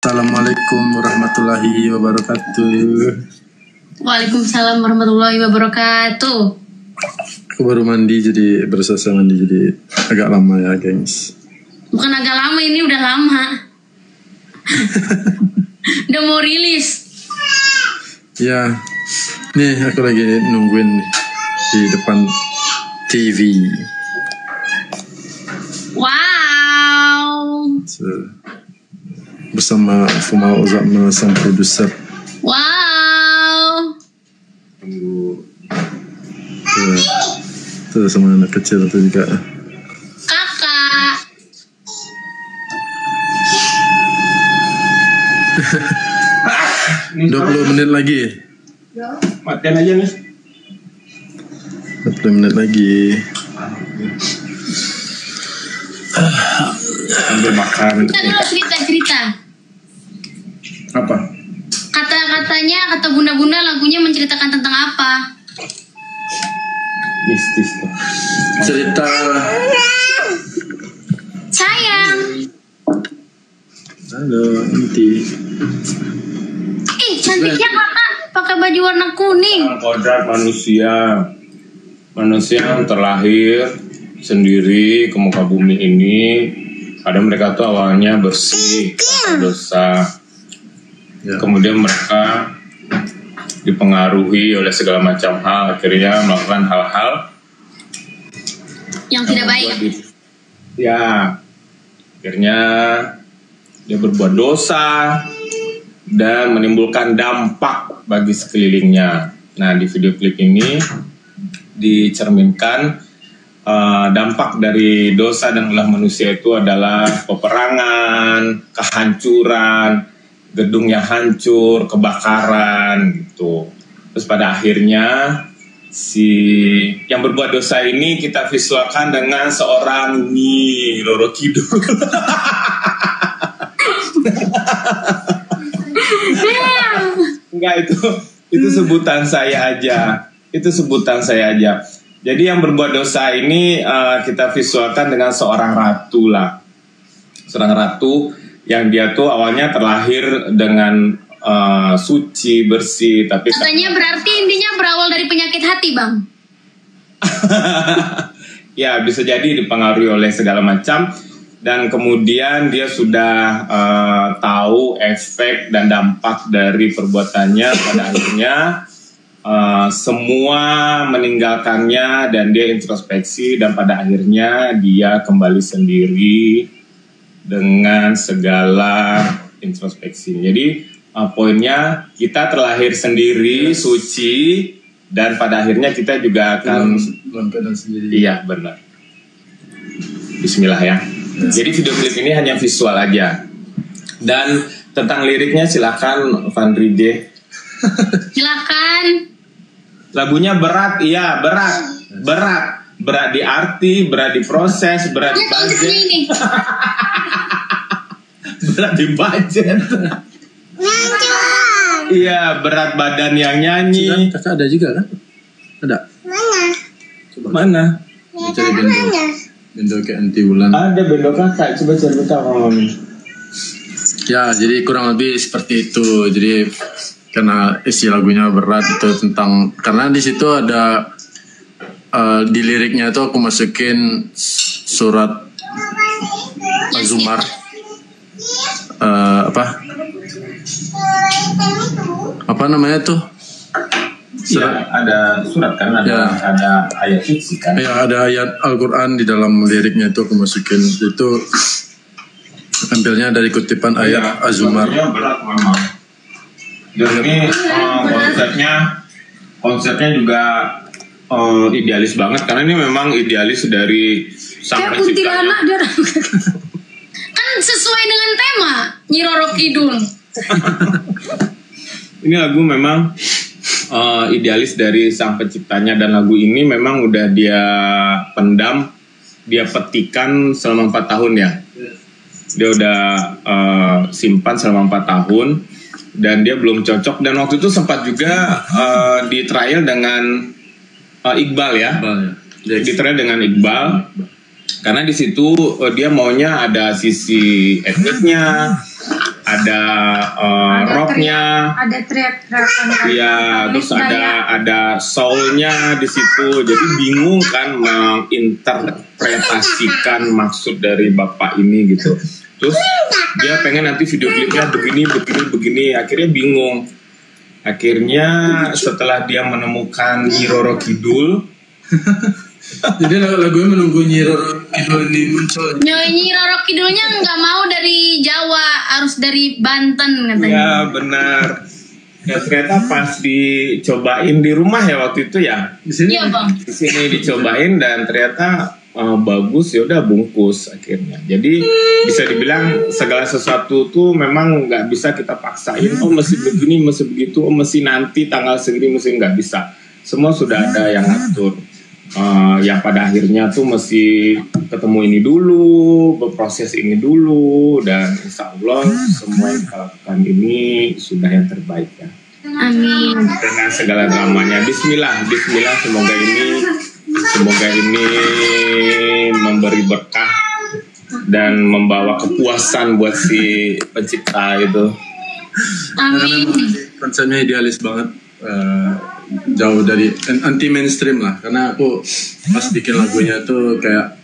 Assalamualaikum warahmatullahi wabarakatuh. Waalaikumsalam warahmatullahi wabarakatuh. Aku baru mandi, jadi bersasa mandi, jadi agak lama ya gengs. Bukan agak lama, ini udah lama. Udah mau rilis. Ya, nih aku lagi nungguin di depan TV. Wow. Bersama Fuma Uzama sang produser. Wow. Tuh sama anak kecil tuh juga. Kakak. 20 menit lagi. Matian aja nih. 20 menit lagi. Sambil makan. Kita dulu cerita-cerita. Apa? Kata bunda-bunda lagunya menceritakan tentang apa? Mistis tuh. Cerita. Sayang. Halo, Inti. Ih, cantiknya kakak pakai baju warna kuning. Kodrat manusia. Manusia yang terlahir sendiri ke muka bumi ini. Kadang mereka tuh awalnya bersih, dosa. Ya. Kemudian mereka dipengaruhi oleh segala macam hal, akhirnya melakukan hal-hal Yang tidak baik. Ya, akhirnya dia berbuat dosa dan menimbulkan dampak bagi sekelilingnya. Nah, di video klip ini dicerminkan dampak dari dosa dan ulah manusia itu adalah peperangan, kehancuran, gedung yang hancur, kebakaran gitu. Terus pada akhirnya si yang berbuat dosa ini kita visualkan dengan seorang Nyi Roro Kidul. Enggak, itu sebutan saya aja. Itu sebutan saya aja. Jadi yang berbuat dosa ini kita visualkan dengan seorang ratu lah. Seorang ratu yang dia tuh awalnya terlahir dengan suci, bersih, tapi Katanya berarti intinya berawal dari penyakit hati, Bang. ya bisa jadi dipengaruhi oleh segala macam, dan kemudian dia sudah tahu efek dan dampak dari perbuatannya. Pada akhirnya semua meninggalkannya dan dia introspeksi, dan pada akhirnya dia kembali sendiri dengan segala introspeksi. Jadi poinnya kita terlahir sendiri, suci, dan pada akhirnya kita juga akan sendiri. Iya, benar. Bismillah ya. Jadi video klip ini hanya visual aja. Dan tentang liriknya silakan Fandri J. Silakan. Lagunya berat, iya berat. Berat di arti, berat di proses, berat di budget. Ini. Berat di budget. Iya, berat badan yang nyanyi. Kakak ada juga kan? Ada? Mana? Cari bendo kayak anti bulan. Ada bendo kakak, coba cari tahu. Ya, jadi kurang lebih seperti itu. Jadi karena isi lagunya berat itu tentang, karena di situ ada di liriknya itu aku masukin surat Az-Zumar. Apa namanya tuh? Iya, ada surat kan, ada ayat suci kan. Ya, ada ayat Al-Quran di dalam liriknya itu aku masukin. Itu ambilnya dari kutipan ayat Az-Zumar. Berat memang. Dan ini konsepnya juga idealis banget, karena ini memang idealis dari sang penciptanya. Kan sesuai dengan tema Nyi Roro Kidul. Ini lagu memang idealis dari sang penciptanya, dan lagu ini memang udah dia pendam, dia petikan selama 4 tahun ya. Dia udah simpan selama 4 tahun, dan dia belum cocok. Dan waktu itu sempat juga di trial dengan Iqbal ya. Di trial dengan Iqbal. Karena di situ dia maunya ada sisi etniknya, ada rocknya, ada teriak-teriakan, iya, terus ada soulnya di situ. Jadi bingung kan menginterpretasikan maksud dari bapak ini gitu. Terus dia pengen nanti video klipnya begini, akhirnya bingung. Akhirnya setelah dia menemukan Nyi Roro Kidul, jadi lagunya menunggu Nyi Roro Kidul ini muncul. Nyi Roro Kidulnya nggak mau dari Jawa, harus dari Banten katanya. ya benar. Ya ternyata pas dicobain di rumah ya waktu itu ya. Di sini Iya bang. Di sini dicobain dan ternyata bagus, ya udah bungkus akhirnya. Jadi bisa dibilang segala sesuatu tuh memang nggak bisa kita paksain. Oh mesti begini, mesti begitu, oh mesti nanti tanggal segini, mesti nggak bisa. Semua sudah ada yang ngatur. Yang pada akhirnya tuh mesti ketemu ini dulu, berproses ini dulu, dan insya Allah semua yang kita lakukan ini sudah yang terbaik ya. Amin. Dengan segala dramanya. Bismillah, semoga ini memberi berkah dan membawa kepuasan buat si pencipta itu. Amin. Konsepnya idealis banget, jauh dari anti mainstream lah. Karena aku pas bikin lagunya tuh kayak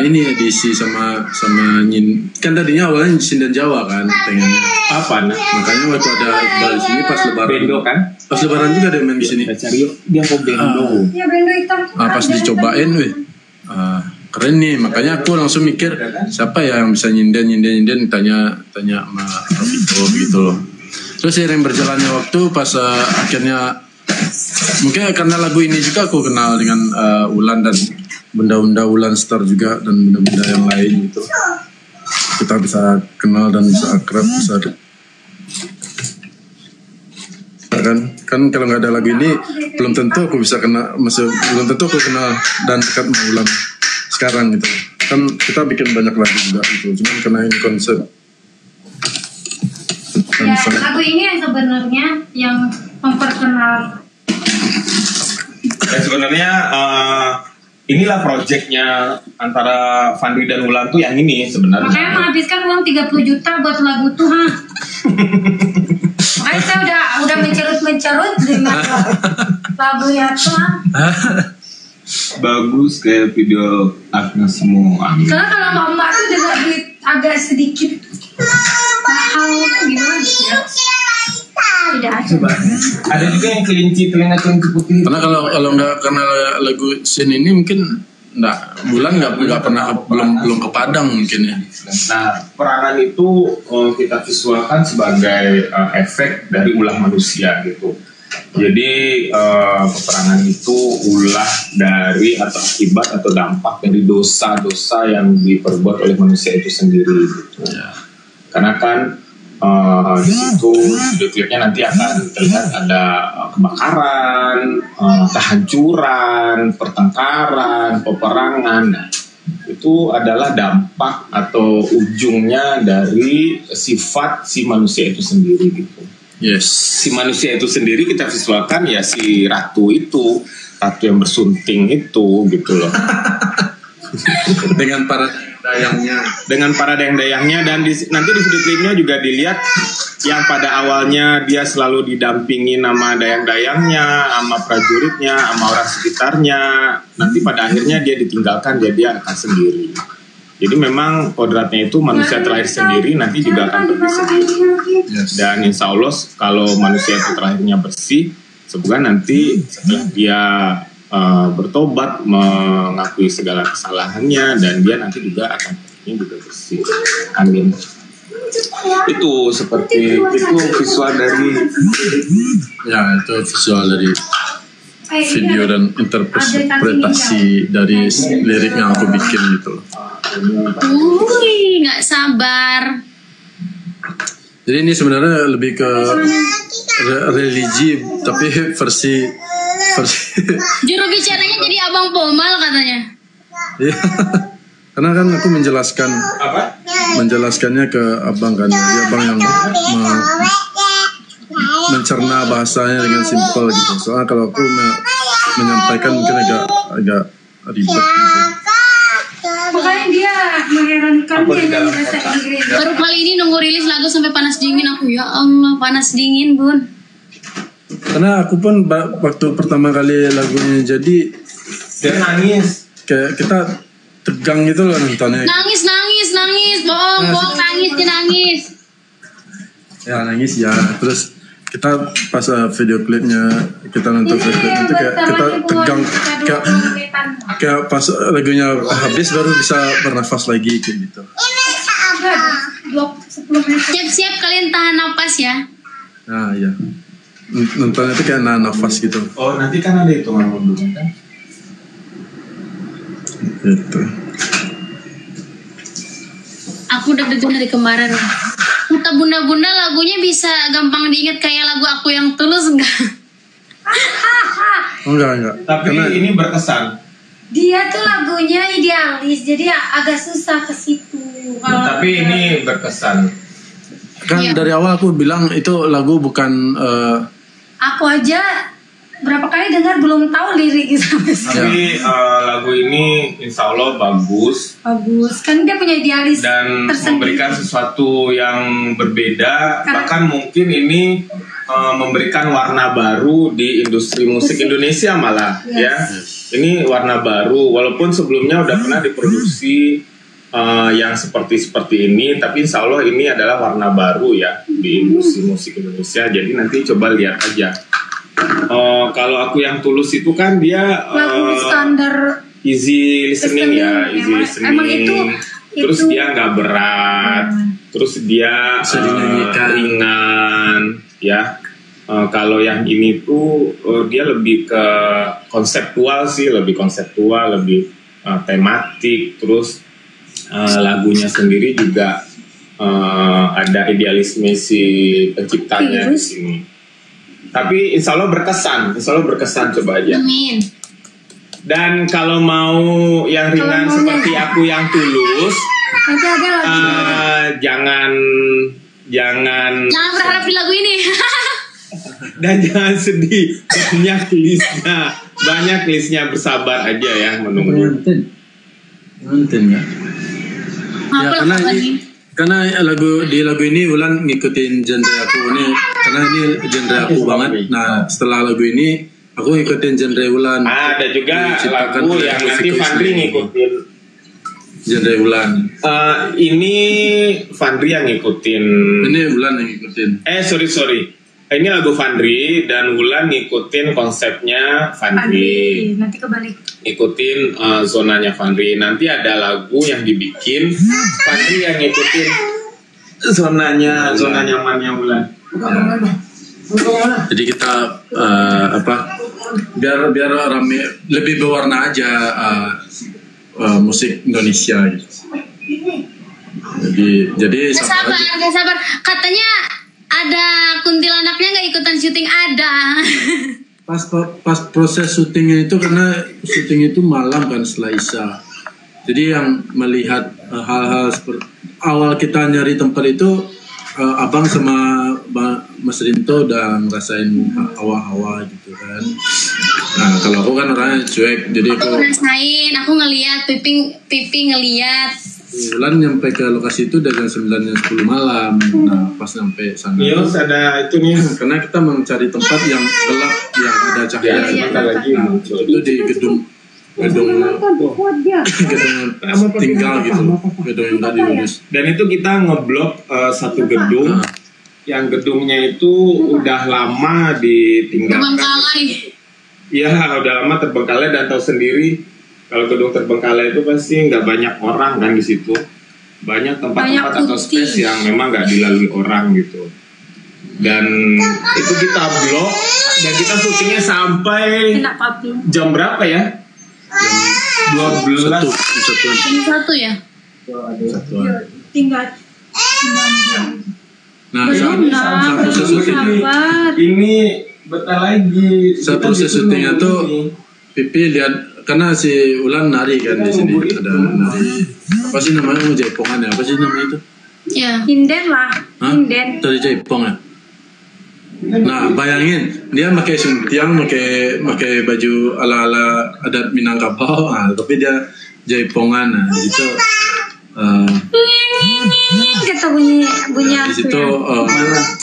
ini ya diisi sama Nyin. Kan tadinya awalnya Sinden Jawa kan pengennya. Apa nah? Makanya waktu ada Iqbal di sini pas lebaran. Bendo kan? Pas lebaran juga ada main di sini. Cari yuk, dia mau bendo. Ya bendo hitam. Pas dicobain, keren nih. Makanya aku langsung mikir siapa ya yang bisa nyinden tanya sama Rofito gitu loh. Terus seiring berjalannya waktu pas akhirnya mungkin karena lagu ini juga aku kenal dengan Ulan dan benda-benda Ulan Star juga dan benda-benda yang lain gitu. Kita bisa kenal dan bisa akrab, bisa kan kalau nggak ada lagu ini belum tentu aku bisa belum tentu aku kenal dan dekat sama Ulan sekarang gitu. Kan kita bikin banyak lagu juga gitu. Cuman karena ini konsep. Ya, lagu ini yang sebenarnya yang memperkenal. Dan sebenarnya inilah proyeknya antara Fandri dan Ulan tuh yang ini sebenarnya. Makanya menghabiskan uang 30 juta buat lagu tuh, ha. Makanya saya udah mencerut dengan lagunya tuh, ha. Bagus kayak video Agnes semua. Karena kalau Mbak tuh juga agak sedikit mahal gimana gitu ya. Tidak Coba. Ada juga yang kelinci putih. Karena kalau nggak karena lagu Sin ini mungkin Bulan nggak pernah belum ke Padang mungkin ya. Nah, perangan itu kita visualkan sebagai efek dari ulah manusia gitu. Jadi peperangan itu ulah dari atau akibat atau dampak dari dosa-dosa yang diperbuat oleh manusia itu sendiri gitu. Ya. Karena kan di situ video klipnya nanti akan terlihat ada kebakaran, kehancuran, pertengkaran, peperangan. Nah, itu adalah dampak atau ujungnya dari sifat si manusia itu sendiri gitu. Yes. Si manusia itu sendiri kita visualkan ya si ratu yang bersunting itu gitu loh. Dengan para dayang-dayangnya dan nanti di video klipnya juga dilihat yang pada awalnya dia selalu didampingi nama dayang-dayangnya, sama prajuritnya, sama orang sekitarnya. Nanti pada akhirnya dia ditinggalkan, jadi dia akan sendiri. Jadi memang kodratnya itu manusia terlahir sendiri, nanti juga akan pergi sendiri. Yes. Dan insya Allah kalau manusia itu terlahirnya bersih, semoga nanti setelah dia bertobat, mengakui segala kesalahannya, dan dia nanti juga akan juga bersih. Amin. Itu seperti itu visual dari video dan interpretasi dari lirik yang aku bikin gitu. Nggak sabar. Jadi ini sebenarnya lebih ke religi tapi versi Juru bicaranya jadi Abang Pomal katanya. Iya. Karena kan aku menjelaskannya ke abang kan. Jadi abang yang mencerna bahasanya dengan simpel gitu. Soalnya kalau aku menyampaikan mungkin agak ribet gitu. Makanya dia sangat mengherankan Apa di dia dalam nyanyi bahasa kota? Inggris. Baru kali ini nunggu rilis lagu sampai panas dingin aku, ya Allah panas dingin bun. Karena aku pun waktu pertama kali lagunya jadi Dia nangis. kayak kita tegang gitu loh nontonnya. Nangis, bohong, nangis, dia nangis. Ya nangis ya. Terus kita pas video klipnya kita nonton video klipnya itu kayak kita tegang kayak pas lagunya habis baru bisa bernafas lagi kayak gitu. Blok 10 menit. Siap-siap kalian tahan napas ya. Nah iya. Nontonnya itu kayak nafas gitu. Oh, nanti kan ada hitungan mundur kan? Gitu. Aku deg-degan dari kemarin. Kata bunda-bunda lagunya bisa gampang diingat kayak lagu Aku Yang Tulus enggak? Oh, enggak. Tapi Karena ini berkesan. Dia tuh lagunya idealis, jadi agak susah ke situ. Tapi ini berkesan. kan Iya. dari awal aku bilang itu lagu bukan Aku aja berapa kali dengar belum tahu lirik sampai sekarang. Tapi lagu ini insya Allah bagus Bagus, kan dia punya idealis dan tersendiri. memberikan sesuatu yang berbeda. Karena- Bahkan mungkin ini memberikan warna baru di industri musik Indonesia malah Yes. ya. Ini warna baru walaupun sebelumnya udah pernah diproduksi yang seperti ini, tapi insya Allah ini adalah warna baru ya di industri musik Indonesia. Jadi nanti coba lihat aja. Kalau Aku Yang Tulus itu kan dia Lagu standar easy listening ya, easy listening. Emang itu Terus dia nggak berat, terus dia Bisa dinyanyikan. ringan, ya. Kalau yang ini tuh dia lebih ke konseptual sih, lebih tematik. Terus lagunya sendiri juga ada idealisme si penciptanya di sini. Tapi insya Allah berkesan, coba aja. Amin. Dan kalau mau yang ringan Kalau mau seperti Aku Yang Tulus, nanti ada lagi. jangan Jangan berharap di lagu ini. dan jangan sedih, banyak listnya, bersabar aja ya menunggu. Nonton ya. Apa karena lagu ini ini? karena di lagu ini Wulan ngikutin genre aku ini karena ini genre aku banget. Nah setelah lagu ini aku ngikutin genre Wulan. Ada juga Diciptakan lagu oleh yang nanti musikus Fandri ini. ngikutin. Genre Wulan. Ini Fandri yang ngikutin. Ini Wulan yang ngikutin. Sorry. Ini lagu Fandri dan Wulan ngikutin konsepnya Fandri. Nanti kebalik. Ikutin zonanya Fandri. Nanti ada lagu yang dibikin Fandri yang ngikutin zona nyamannya Wulan. Jadi kita biar rame lebih berwarna aja musik Indonesia gitu. Jadi Gak sabar. Katanya ada kuntilanaknya nggak ikutan syuting ada. pas proses syutingnya itu karena syuting itu malam kan setelah Isya. Jadi yang melihat hal-hal seperti awal kita nyari tempat itu abang sama Mas Rinto udah ngerasain hawa-hawa gitu kan. Nah kalau aku kan orangnya cuek, jadi Aku ngerasain, aku ngeliat, pipi ngeliat. Bulan nyampe ke lokasi itu udah jam 9 jam 10 malam. Nah pas nyampe sana Niels ada itu nih. karena kita mencari tempat yang gelap, yang ada cahaya. Sebentar lagi Nah, muncul. itu di gedung tinggal gitu, gedung yang tadi diurus. Dan itu kita ngeblok satu gedung. Yang gedungnya itu udah lama ditinggalkan. Terbengkalai. Iya, udah lama terbengkalai dan tahu sendiri kalau gedung terbengkalai itu pasti nggak banyak orang kan di situ. Banyak tempat-tempat Banyak atau putih. space yang memang nggak dilalui orang gitu. Dan itu kita blok dan kita syutingnya sampai Enak papi. jam berapa ya? 12. Satuan. Ini satu ya. Tinggal. Nah, Belum saat proses syuting sabar. Ini bentar lagi. saat Kita proses disuruh syutingnya tuh ini. Pipi lihat karena si Ulan nari kan di sini ada nari apa sih namanya jaipongan ya apa sih namanya itu? Ya. Inden lah. Hah? Inden. Dari Jaipong ya. Nah bayangin dia pakai suntiang, pakai baju ala adat Minangkabau, tapi dia Jaipongan, nah gitu Kata bunyi di situ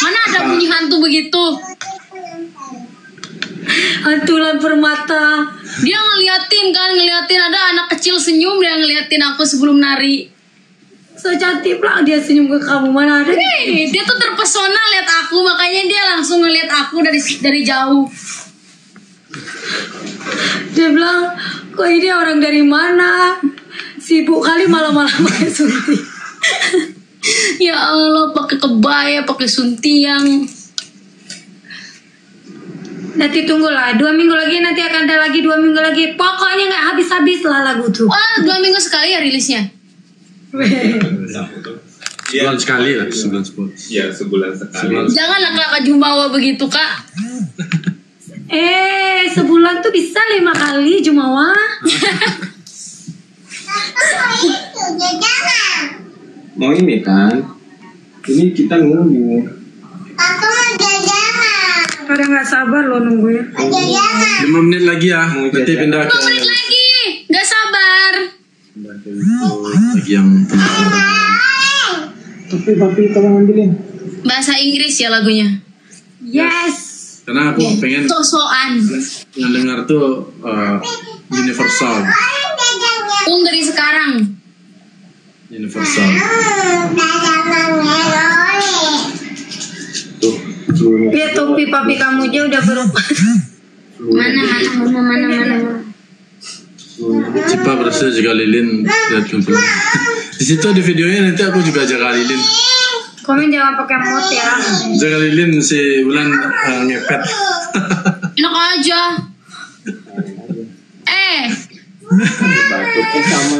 Mana ada bunyi hantu begitu? hantu lampu mata. Dia ngeliatin ada anak kecil senyum, dia ngeliatin aku sebelum nari. So cantik lah dia senyum ke kamu, mana ada? Dia tuh terpesona lihat aku, makanya dia langsung ngeliat aku dari jauh. Dia bilang, kok ini orang dari mana? Sibuk kali malam-malam pakai suntik. Ya Allah, pakai kebaya, pakai suntiang. Nanti tunggulah 2 minggu lagi, nanti akan ada lagi 2 minggu lagi. Pokoknya nggak habis-habis lah lagu tuh. Wah, 2 minggu sekali ya rilisnya. sebulan sekali lah, sebulan sekali. Iya, sebulan sekali. Janganlah Kak Jumawa begitu Kak. Sebulan tuh bisa 5 kali Jumawa. Mau ini kan? Ini kita nunggu. Pada nggak sabar loh nunggu ya. 5 menit lagi ya, nanti pindah 5 ke menit lagi, nggak sabar. lagi yang Tapi tolong ambilin. Bahasa Inggris ya lagunya. Yes. karena aku pengen Sosokan. yang dengar tuh universal. Dari sekarang. Universal. Tuh. Lihat topi papi kamu aja udah berubah. Mana. Cipa berhasil jaga lilin lihat tuh. Di situ di videonya nanti aku juga jaga lilin. Komen jangan pakai mod ya. Jaga lilin si Bulan ngepet. Enak aja. Batuknya sama.